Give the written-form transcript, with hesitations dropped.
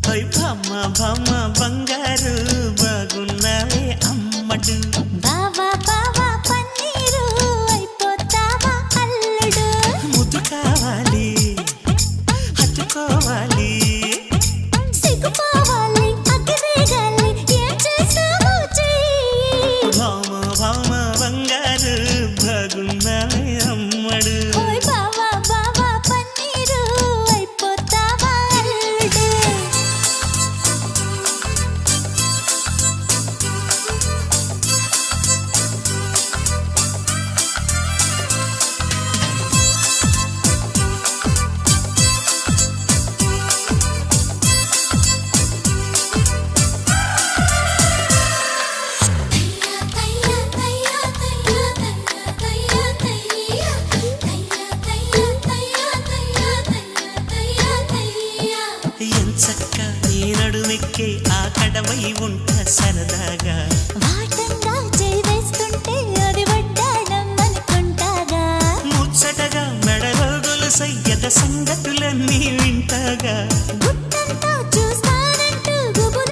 high భామ భామ బంగారు బాగున్నావే అమ్మడు బావా బావా పన్నీరు అయిపోతావా అల్లుడు ముద్దు కావాలి హత్తుకోవాలి సిగ్గుపోవాలి అగ్గిరేగాలి ఏం చేస్తావో చెయ్యి భామ భామ బంగారు బాగున్నావే అమ్మడు ఓయ్ బావా బావా పన్నీరు అయిపోతావా అల్లుడు ఎంచక్క నీ నడుమెక్కే ఆ కడవై ఉంట సరదాగా వాటంగా చేయి వేస్తుంటే అది వడ్డాణం అనుకుంటాగా ముచ్చటగా మెడలో గొలుసయ్యద సంగతులన్నీ వింటాగా గుట్టు